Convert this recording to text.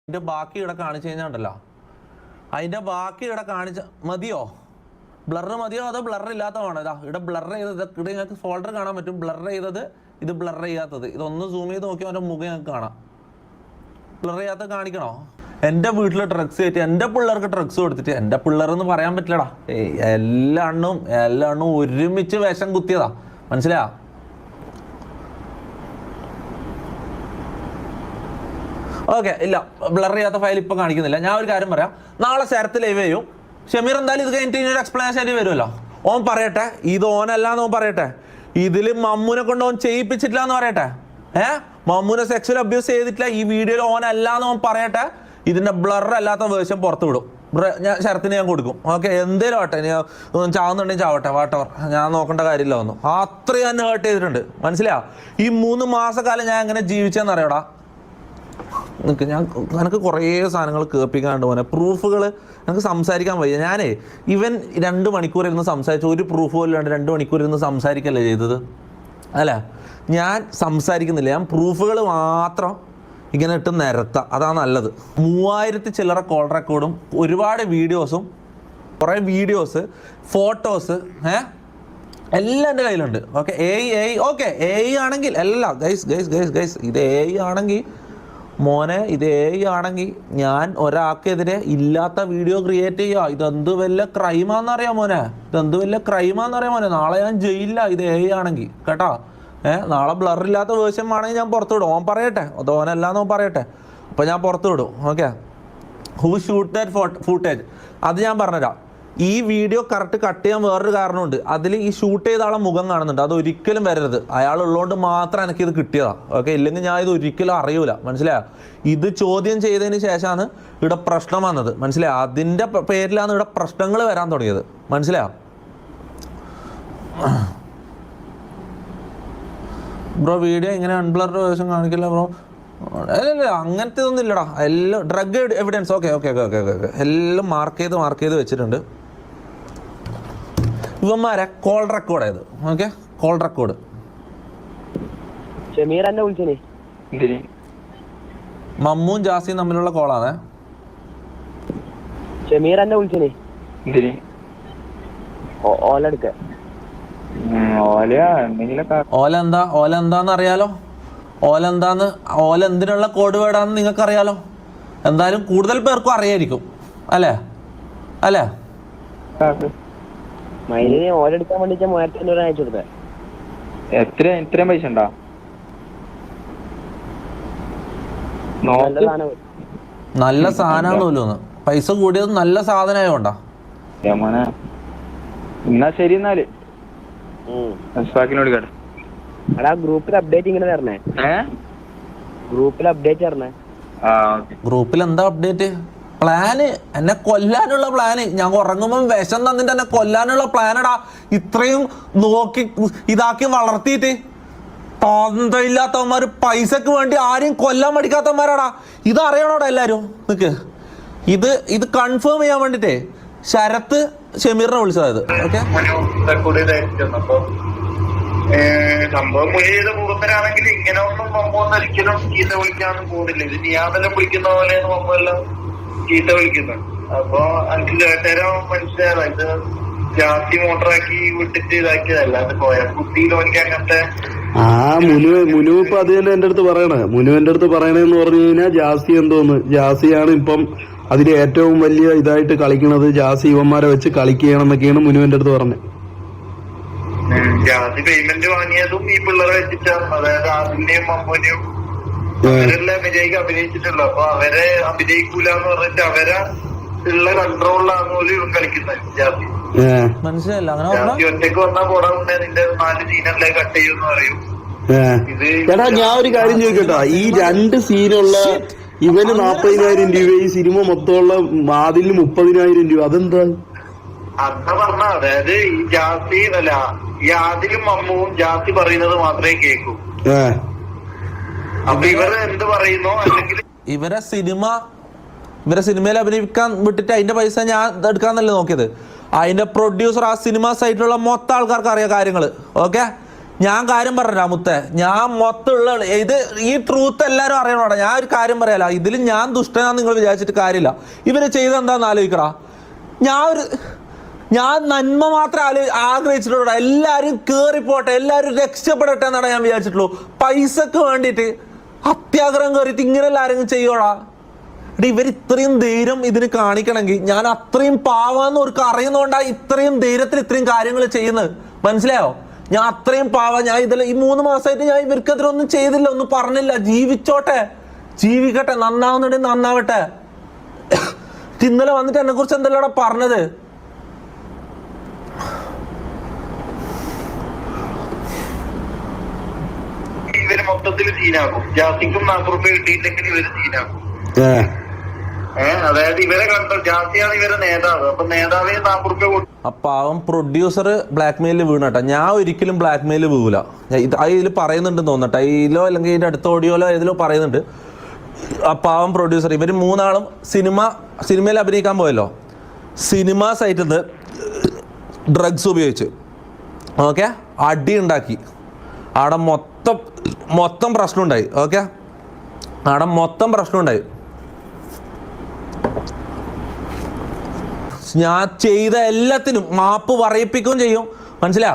അതിൻ്റെ ബാക്കി ഇവിടെ കാണിച്ചു കഴിഞ്ഞാൽ ഉണ്ടല്ലോ, അതിൻ്റെ ബാക്കി ഇവിടെ കാണിച്ച മതിയോ? ബ്ലർ മതിയോ അതോ ബ്ലർ ഇല്ലാത്തതാണോ? ഇതാ ഇവിടെ ബ്ലർ ചെയ്തത്, ഇവിടെ നിങ്ങൾക്ക് ഫോൾഡർ കാണാൻ പറ്റും. ബ്ലർ ചെയ്തത്, ഇത് ബ്ലർ ചെയ്യാത്തത്. ഇതൊന്ന് സൂം ചെയ്ത് നോക്കിയാൽ അവൻ്റെ മുഖം ഞങ്ങൾക്ക് കാണാം. ബ്ലർ ചെയ്യാത്ത കാണിക്കണോ? എൻ്റെ വീട്ടിൽ ഡ്രഗ്സ് കയറ്റി എൻ്റെ പിള്ളേർക്ക് ഡ്രഗ്സ് കൊടുത്തിട്ട്, എൻ്റെ പിള്ളേരെന്ന് പറയാൻ പറ്റില്ലടാ, എല്ലാ എണ്ണവും ഒരുമിച്ച് വിഷം കുത്തിയതാ, മനസ്സിലായോ? ഓക്കെ, ഇല്ല, ബ്ലർ ചെയ്യാത്ത ഫയൽ ഇപ്പോൾ കാണിക്കുന്നില്ല. ഞാൻ ഒരു കാര്യം പറയാം, നാളെ ശരത്ത് ലൈവ് ചെയ്യും. ഷമീർ എന്തായാലും ഇത് കഴിഞ്ഞിട്ട് ഒരു എക്സ്പ്ലനേഷൻ ആയിട്ട് വരുമല്ലോ. ഓൻ പറയട്ടെ ഇത് ഓനല്ലാന്ന് ഓൻ പറയട്ടെ, ഇതിൽ മമ്മൂനെ കൊണ്ട് ഓൻ ചെയ്യിപ്പിച്ചിട്ടില്ല എന്ന് പറയട്ടെ. മമ്മൂനെ സെക്സ്വൽ അബ്യൂസ് ചെയ്തിട്ടില്ല ഈ വീഡിയോയിൽ ഓനല്ലാന്ന് ഓൻ പറയട്ടെ. ഇതിൻ്റെ ബ്ലർ അല്ലാത്ത വേർഷൻ പുറത്ത് വിടും. ഞാൻ ശരത്തിന് ഞാൻ കൊടുക്കും. ഓക്കെ, എന്തേലും ആവട്ടെ, ചാവുന്നുണ്ടെങ്കിൽ ചാവട്ടെ, വാട്ടവർ, ഞാൻ നോക്കേണ്ട കാര്യമില്ല ഒന്നും. അത്രയും എന്നെ ഹേർട്ട് ചെയ്തിട്ടുണ്ട്, മനസ്സിലായോ? ഈ 3 മാസക്കാലം ഞാൻ എങ്ങനെ ജീവിച്ചെന്നറിയടാ നിനക്ക്. എനിക്ക് കുറേ സാധനങ്ങൾ കേൾപ്പിക്കാണ്ട് പോനെ, പ്രൂഫുകൾ എനിക്ക് സംസാരിക്കാൻ വയ്യ. ഞാനേ ഇവൻ 2 മണിക്കൂർ ഇരുന്ന് സംസാരിച്ചു, ഒരു പ്രൂഫ് പോലും ഇല്ലാണ്ട് 2 മണിക്കൂർ ഇരുന്ന് സംസാരിക്കല്ലേ ചെയ്തത്, അല്ല? ഞാൻ സംസാരിക്കുന്നില്ല, ഞാൻ പ്രൂഫുകൾ മാത്രം ഇങ്ങനെ ഇട്ട് നിരത്താം, അതാണ് നല്ലത്. 3000 ചില്ലറ കോൾ റെക്കോർഡും ഒരുപാട് വീഡിയോസും, കുറേ വീഡിയോസ്, ഫോട്ടോസ്, എല്ലാം എൻ്റെ കയ്യിലുണ്ട്. ഓക്കെ, ഓക്കെ, ആണെങ്കിൽ എല്ലാം ഗൈസ് ഇത് ആണെങ്കിൽ മോനെ, ഇത് ആണെങ്കിൽ ഞാൻ ഒരാൾക്കെതിരെ ഇല്ലാത്ത വീഡിയോ ക്രിയേറ്റ് ചെയ്യുക. ഇതെന്ത് വല്ല ക്രൈമാന്നറിയാം മോനെ, ഇതെന്ത് വല്ല ക്രൈമാന്നറിയാം മോനെ. നാളെ ഞാൻ ജയിലില്ല ഇത് ആണെങ്കിൽ, കേട്ടോ. നാളെ ബ്ലറില്ലാത്ത വേർഷൻ ആണെങ്കിൽ ഞാൻ പുറത്തു വിടും. ഓൻ പറയട്ടെ, അത് ഓനല്ലാന്ന് ഓൻ പറയട്ടെ, അപ്പോൾ ഞാൻ പുറത്തു വിടും. Okay, who shoot that footage അത് ഞാൻ പറഞ്ഞുതരാം. ഈ വീഡിയോ കറക്റ്റ് കട്ട് ചെയ്യാൻ വേറൊരു കാരണമുണ്ട്. അതിൽ ഈ ഷൂട്ട് ചെയ്ത ആളെ മുഖം കാണുന്നുണ്ട്, അത് ഒരിക്കലും വരരുത്. അയാൾ ഉള്ളതുകൊണ്ട് മാത്രം എനിക്കിത് കിട്ടിയതാണ്. ഓക്കെ, ഇല്ലെങ്കിൽ ഞാൻ ഇത് ഒരിക്കലും അറിയൂല, മനസ്സിലായോ? ഇത് ചോദ്യം ചെയ്തതിന് ശേഷമാണ് ഇവിടെ പ്രശ്നം വന്നത്, മനസ്സിലായോ? അതിൻ്റെ പേരിലാണ് ഇവിടെ പ്രശ്നങ്ങൾ വരാൻ തുടങ്ങിയത്, മനസ്സിലായോ? ബ്രോ വീഡിയോ ഇങ്ങനെ അൺബ്ലർഡ് വേർഷൻ കാണിക്കില്ല ബ്രോ. അല്ല, അങ്ങനത്തെ ഒന്നും ഇല്ലടാ, എല്ലാം ഡ്രഗ് എവിഡൻസ്. ഓക്കെ, എല്ലാം മാർക്ക് ചെയ്ത് വെച്ചിട്ടുണ്ട്. ഇവന്മാരെ കോൾ റെക്കോർഡ് ചെയ്ത്, ഓക്കെ, കോൾ റെക്കോർഡ്. മമ്മുവും ജാസിയും തമ്മിലുള്ള കോളാണ്. ഓല എന്താന്ന് അറിയാലോ? ഓല എന്തിനുള്ള കോഡ് വേർഡാന്ന് നിങ്ങൾക്ക് അറിയാലോ? എന്തായാലും കൂടുതൽ പേർക്കും അറിയായിരിക്കും, അല്ലേ? എത്രയും പൈസ ഉണ്ടോ? നല്ല സാധനം, പൈസ കൂടിയത് നല്ല സാധനമായോണ്ടാ. എന്നാ ശരി, എന്നാല് ഗ്രൂപ്പിൽ അപ്ഡേറ്റ് ഇങ്ങനെ തരണേ. ഗ്രൂപ്പിൽ അപ്ഡേറ്റ് തരണേ. ഗ്രൂപ്പിൽ എന്താ അപ്ഡേറ്റ്? പ്ലാന്, എന്നെ കൊല്ലാനുള്ള പ്ലാന്. ഞാൻ ഉറങ്ങുമ്പോൾ വിഷം തന്നിട്ട് എന്നെ കൊല്ലാനുള്ള പ്ലാനടാ. ഇത്രയും നോക്കി ഇതാക്കി വളർത്തിയിട്ട് തന്തയില്ലാത്തവന്മാര് പൈസക്ക് വേണ്ടി ആരെയും കൊല്ലാൻ പഠിക്കാത്തവന്മാരാടാ. ഇത് അറിയണോടാ എല്ലാരും. നിക്ക്, ഇത് കൺഫേം ചെയ്യാൻ വേണ്ടിട്ടേ ശരത്ത് ഷമീറിനെ വിളിച്ചത്. ഓക്കെ, സംഭവം മൊഴി ചെയ്ത മുഖത്തരാണെങ്കിൽ ഇങ്ങനെ ഒന്നും മമ്മൊന്നും ഒരിക്കലും ചീത്ത വിളിക്കാനൊന്നും പോകുന്നില്ല. ഇത് നീയാതെല്ലാം വിളിക്കുന്ന പോലെയാണ് മമ്മെല്ലാം ചീത്ത വിളിക്കുന്നത്. അപ്പൊ എനിക്ക് കേട്ടേരം മനസ്സിലായതാ, ഇത് ജാസ്തി മോട്ടറാക്കി വിട്ടിട്ട് ഇതാക്കിയതല്ല. അത് പോയ കുട്ടിയിൽ എനിക്ക് അങ്ങനത്തെ മുനു ഇപ്പൊ അത് തന്നെ എന്റെ അടുത്ത് പറയണേ. മുനു എന്റെ അടുത്ത് പറയണെന്ന് പറഞ്ഞു കഴിഞ്ഞാൽ ജാസി എന്തോന്ന്, ജാസിയാണ് ഇപ്പം അതിൽ ഏറ്റവും വലിയ ഇതായിട്ട് കളിക്കണത്. ജാസി ഇവന്മാരെ വെച്ച് കളിക്കണം എന്നൊക്കെയാണ് മുനു എന്റെ അടുത്ത് പറഞ്ഞത്. ജാതി പേയ്മെന്റ് വാങ്ങിയതും ഈ പിള്ളേരെ വെച്ചിട്ടാണ്. അതായത് ആദിന്റെയും മമ്മൂനെയും അവരെല്ലാം വിജയിക്ക് അഭിനയിച്ചിട്ടുള്ളു. അപ്പൊ അവരെ അഭിനയിക്കൂല എന്ന് പറഞ്ഞിട്ട് അവരെ ഉള്ള കൺട്രോളിലാണ് പോലും കളിക്കുന്നത് ജാതി. ജാതി ഒറ്റക്ക് വന്നാ പോടാവുന്നേ നിന്റെ 4 സീനല്ലേ കട്ട് ചെയ്യുമെന്ന് പറയും. ചേട്ടാ, ഞാൻ ഒരു കാര്യം ചോദിക്കട്ടോ, ഈ 2 സീനുള്ള ഇവന് 40,000 രൂപ, ഈ സിനിമ മൊത്തമുള്ള ആദിലിന് 30,000 രൂപ, അതെന്താ? അതാ പറഞ്ഞ, അതായത് ഈ ജാസി അല്ല, ഈ ആദിലും മമ്മുവും ജാസി പറയുന്നത് മാത്രമേ കേൾക്കൂ. അപ്പൊ ഇവര് എന്ത് പറയുന്നു, അല്ലെങ്കിൽ ഇവരെ സിനിമയിൽ അഭിനയിക്കാൻ വിട്ടിട്ട് അതിന്റെ പൈസ ഞാൻ എടുക്കാന്നല്ലേ നോക്കിയത്. അതിന്റെ പ്രൊഡ്യൂസർ, ആ സിനിമ സൈറ്റിലുള്ള മൊത്തം ആൾക്കാർക്ക് അറിയാം കാര്യങ്ങള്. ഓക്കെ, ഞാൻ കാര്യം പറഞ്ഞ മുത്തേ, ഞാൻ മൊത്തമുള്ള ഇത് ഈ ട്രൂത്ത് എല്ലാവരും അറിയണോടാ. ഞാൻ ഒരു കാര്യം പറയാലോ, ഇതിൽ ഞാൻ ദുഷ്ടനാന്ന് നിങ്ങൾ വിചാരിച്ചിട്ട് കാര്യമില്ല. ഇവര് ചെയ്തെന്താന്ന് ആലോചിക്കടാ. ഞാൻ നന്മ മാത്രമേ ആഗ്രഹിച്ചിട്ടുള്ളൂ. എല്ലാവരും കേറിപ്പോട്ടെ, എല്ലാവരും രക്ഷപ്പെടട്ടെ എന്നാണ് ഞാൻ വിചാരിച്ചിട്ടുള്ളൂ. പൈസക്ക് വേണ്ടിയിട്ട് അത്യാഗ്രഹം കയറിയിട്ട് ഇങ്ങനെയല്ല ആരെങ്കിലും ചെയ്യോടാ. ഇവർ ഇത്രയും ധൈര്യം ഇതിന് കാണിക്കണമെങ്കിൽ ഞാൻ അത്രയും പാവാന്ന് അവർക്ക് അറിയുന്നതുകൊണ്ടാണ് ഇത്രയും ധൈര്യത്തിൽ ഇത്രയും കാര്യങ്ങൾ ചെയ്യുന്നത്. മനസ്സിലായോ? ഞാൻ അത്രയും ഞാൻ ഇതിൽ ഈ 3 മാസമായിട്ട് ഞാൻ ഇവർക്കെതിരെ ഒന്നും ചെയ്തില്ല, ഒന്നും പറഞ്ഞില്ല. ജീവിച്ചോട്ടെ, ജീവിക്കട്ടെ, നന്നാവുന്നുണ്ടെങ്കിൽ നന്നാവട്ടെ. ഇന്നലെ വന്നിട്ട് എന്നെ കുറിച്ച് എന്തെല്ലാം പറഞ്ഞത്? ഇവര് മൊത്തത്തിൽ സീനാക്കും. ജാസിക്കും 40 രൂപ കിട്ടിയില്ലെങ്കിൽ ഇവര് സീനാക്കും. അതായത് ഇവരെ കണ്ടോ, ജാസിയാണ് ഇവരെ നേതാവ്. അപ്പൊ നേതാവിന് 40 രൂപ കൊടുക്കും. അപ്പൊ അവൻ പ്രൊഡ്യൂസർ ബ്ലാക്ക് മെയിലിൽ വീണട്ടെ. ഞാൻ ഒരിക്കലും ബ്ലാക്ക് മെയിലിൽ വീഴൂല. ഇതിൽ പറയുന്നുണ്ടെന്ന് തോന്നട്ടെ, ഇതിലോ അല്ലെങ്കിൽ ഇതിന്റെ അടുത്ത ഓഡിയോയിലോ ഏതിലോ പറയുന്നുണ്ട്. അപ്പൊ അവൻ പ്രൊഡ്യൂസർ, ഇവർ 3 ആളും സിനിമയിൽ അഭിനയിക്കാൻ പോയല്ലോ. സിനിമ സൈറ്റിൽ നിന്ന് ഡ്രഗ്സ് ഉപയോഗിച്ച് ഓക്കെ അടി ഉണ്ടാക്കി. അവിടെ മൊത്തം പ്രശ്നമുണ്ടായി. ഓക്കെ, അവിടെ മൊത്തം പ്രശ്നമുണ്ടായി. ഞാൻ ചെയ്ത എല്ലാത്തിനും മാപ്പ് പറയിപ്പിക്കുകയും ചെയ്യും. മനസ്സിലാ?